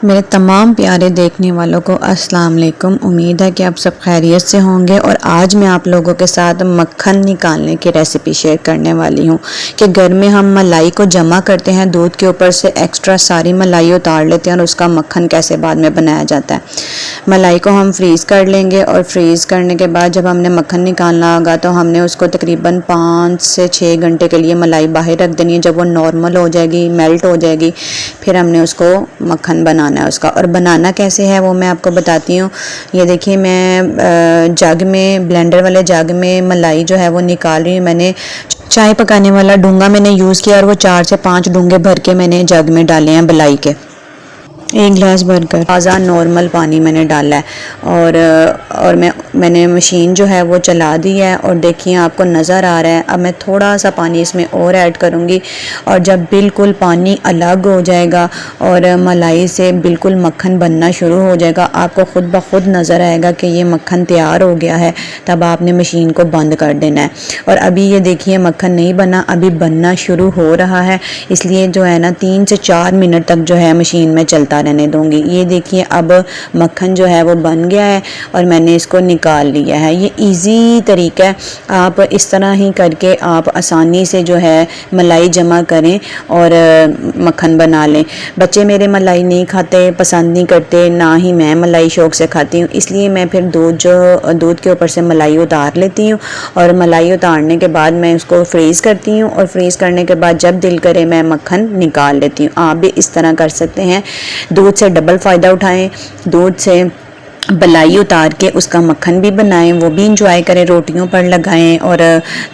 मेरे तमाम प्यारे देखने वालों को अस्सलाम वालेकुम। उम्मीद है कि आप सब खैरियत से होंगे। और आज मैं आप लोगों के साथ मक्खन निकालने की रेसिपी शेयर करने वाली हूँ कि घर में हम मलाई को जमा करते हैं, दूध के ऊपर से एक्स्ट्रा सारी मलाई उतार लेते हैं और उसका मक्खन कैसे बाद में बनाया जाता है। मलाई को हम फ्रीज़ कर लेंगे और फ्रीज़ करने के बाद जब हमने मक्खन निकालना होगा तो हमने उसको तकरीबन 5 से 6 घंटे के लिए मलाई बाहर रख देनी है। जब वो नॉर्मल हो जाएगी, मेल्ट हो जाएगी, फिर हमने उसको मक्खन बनाना है उसका। और बनाना कैसे है वो मैं आपको बताती हूँ। ये देखिए, मैं जग में, ब्लेंडर वाले जग में मलाई जो है वो निकाल रही हूँ। मैंने चाय पकाने वाला डूंगा मैंने यूज़ किया और वो 4 से 5 डूंगे भर के मैंने जग में डाले हैं मलाई के, 1 गिलास भरकर। ताज़ा नॉर्मल पानी मैंने डाला है और मैंने मशीन जो है वो चला दी है। और देखिए, आपको नज़र आ रहा है। अब मैं थोड़ा सा पानी इसमें और ऐड करूँगी और जब बिल्कुल पानी अलग हो जाएगा और मलाई से बिल्कुल मक्खन बनना शुरू हो जाएगा, आपको ख़ुद ब खुद नज़र आएगा कि ये मक्खन तैयार हो गया है। तब आपने मशीन को बंद कर देना है। और अभी ये देखिए, मक्खन नहीं बना, अभी बनना शुरू हो रहा है। इसलिए जो है ना 3 से 4 मिनट तक जो है मशीन में चलता रहने दूंगी। ये देखिए, अब मक्खन जो है वो बन गया है और मैंने इसको निकाल लिया है। ये इजी तरीका है, आप इस तरह ही करके आप आसानी से जो है मलाई जमा करें और मक्खन बना लें। बच्चे मेरे मलाई नहीं खाते, पसंद नहीं करते, ना ही मैं मलाई शौक से खाती हूँ। इसलिए मैं फिर दूध के ऊपर से मलाई उतार लेती हूँ और मलाई उतारने के बाद मैं उसको फ्रीज़ करती हूँ और फ्रीज़ करने के बाद जब दिल करे मैं मक्खन निकाल लेती हूँ। आप भी इस तरह कर सकते हैं। दूध से डबल फ़ायदा उठाएं, दूध से मलाई उतार के उसका मक्खन भी बनाएं, वो भी इंजॉय करें, रोटियों पर लगाएं और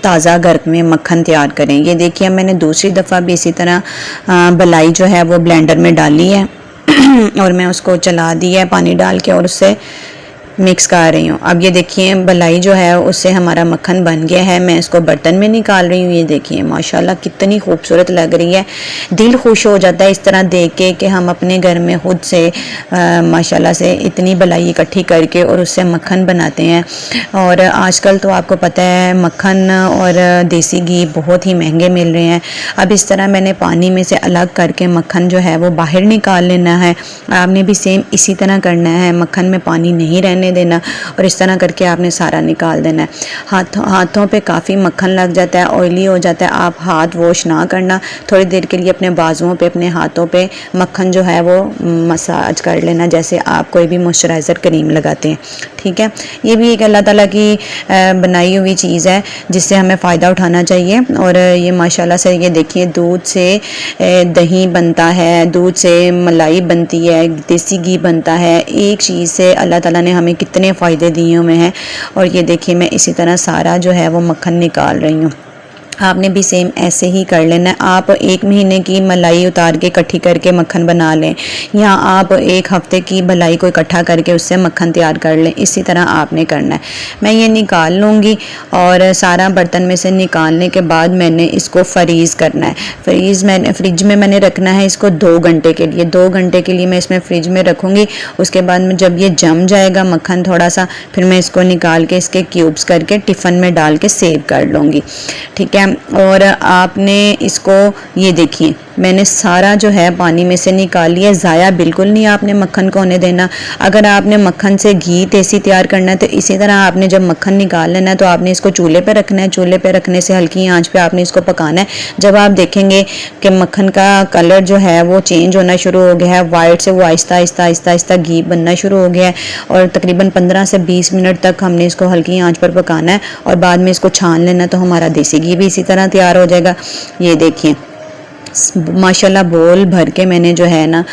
ताज़ा घर में मक्खन तैयार करें। ये देखिए, मैंने दूसरी दफ़ा भी इसी तरह मलाई जो है वो ब्लेंडर में डाली है और मैं उसको चला दी है पानी डाल के और उससे मिक्स कर रही हूँ। अब ये देखिए, मलाई जो है उससे हमारा मक्खन बन गया है। मैं इसको बर्तन में निकाल रही हूँ। ये देखिए, माशाल्लाह कितनी खूबसूरत लग रही है। दिल खुश हो जाता है इस तरह देख के कि हम अपने घर में खुद से माशाल्लाह से इतनी मलाई इकट्ठी करके और उससे मक्खन बनाते हैं। और आजकल तो आपको पता है मक्खन और देसी घी बहुत ही महंगे मिल रहे हैं। अब इस तरह मैंने पानी में से अलग करके मक्खन जो है वो बाहर निकाल लेना है। आपने भी सेम इसी तरह करना है, मक्खन में पानी नहीं रहने देना और इस तरह करके आपने सारा निकाल देना है। हाथों पे काफ़ी मक्खन लग जाता है, ऑयली हो जाता है। आप हाथ वॉश ना करना, थोड़ी देर के लिए अपने बाजुओं पे, अपने हाथों पे मक्खन जो है वो मसाज कर लेना, जैसे आप कोई भी मॉइस्चराइज़र क्रीम लगाते हैं। ठीक है, ये भी एक अल्लाह ताला की बनाई हुई चीज़ है जिससे हमें फ़ायदा उठाना चाहिए। और ये माशाल्लाह से ये देखिए, दूध से दही बनता है, दूध से मलाई बनती है, देसी घी बनता है। एक चीज़ से अल्लाह ताला ने हमें कितने फ़ायदे दिए हुए हैं। और ये देखिए, मैं इसी तरह सारा जो है वो मक्खन निकाल रही हूँ। आपने भी सेम ऐसे ही कर लेना है। आप 1 महीने की मलाई उतार के इकट्ठी करके मक्खन बना लें, या आप 1 हफ्ते की मलाई को इकट्ठा करके उससे मक्खन तैयार कर लें। इसी तरह आपने करना है। मैं ये निकाल लूँगी और सारा बर्तन में से निकालने के बाद मैंने इसको फ्रीज़ करना है। फ्रिज में मैंने रखना है इसको 2 घंटे के लिए। 2 घंटे के लिए मैं इसमें फ्रिज में रखूँगी। उसके बाद में जब ये जम जाएगा मक्खन थोड़ा सा, फिर मैं इसको निकाल के इसके क्यूब्स करके टिफ़न में डाल के सेव कर लूँगी। ठीक है, और आपने इसको, ये देखिए, मैंने सारा जो है पानी में से निकाल लिया। ज़ाया बिल्कुल नहीं आपने मक्खन को होने देना। अगर आपने मक्खन से घी देसी तैयार करना है तो इसी तरह आपने जब मक्खन निकाल लेना है तो आपने इसको चूल्हे पे रखना है। चूल्हे पे रखने से हल्की आंच पे आपने इसको पकाना है। जब आप देखेंगे कि मक्खन का कलर जो है वो चेंज होना शुरू हो गया है, वाइट से वो आहिस्ता आहिस्ता आहिस्ता आहिस्ता घी बनना शुरू हो गया है, और तकरीबन 15 से 20 मिनट तक हमने इसको हल्की आंच पर पकाना है और बाद में इसको छान लेना, तो हमारा देसी घी भी इसी तरह तैयार हो जाएगा। ये देखिए, माशाल्लाह बोल भर के मैंने जो है ना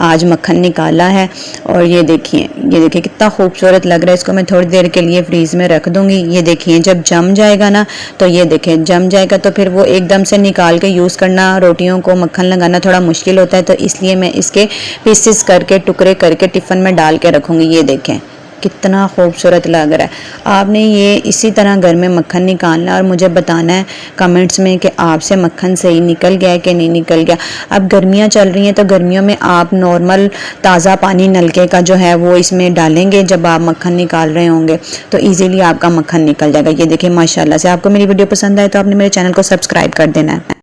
आज मक्खन निकाला है। और ये देखिए कितना खूबसूरत लग रहा है। इसको मैं थोड़ी देर के लिए फ्रीज़ में रख दूंगी। ये देखिए, जब जम जाएगा ना, तो ये देखिए जम जाएगा तो फिर वो एकदम से निकाल के यूज़ करना, रोटियों को मक्खन लगाना थोड़ा मुश्किल होता है। तो इसलिए मैं इसके पीसेस करके, टुकड़े करके टिफ़िन में डाल के रखूँगी। ये देखें कितना खूबसूरत लग रहा है। आपने ये इसी तरह घर में मक्खन निकालना और मुझे बताना है कमेंट्स में कि आपसे मक्खन सही निकल गया है कि नहीं निकल गया। अब गर्मियाँ चल रही हैं तो गर्मियों में आप नॉर्मल ताज़ा पानी नलके का जो है वो इसमें डालेंगे जब आप मक्खन निकाल रहे होंगे, तो ईज़िली आपका मक्खन निकल जाएगा। ये देखिए, माशाल्लाह से। आपको मेरी वीडियो पसंद आए तो आपने मेरे चैनल को सब्सक्राइब कर देना है।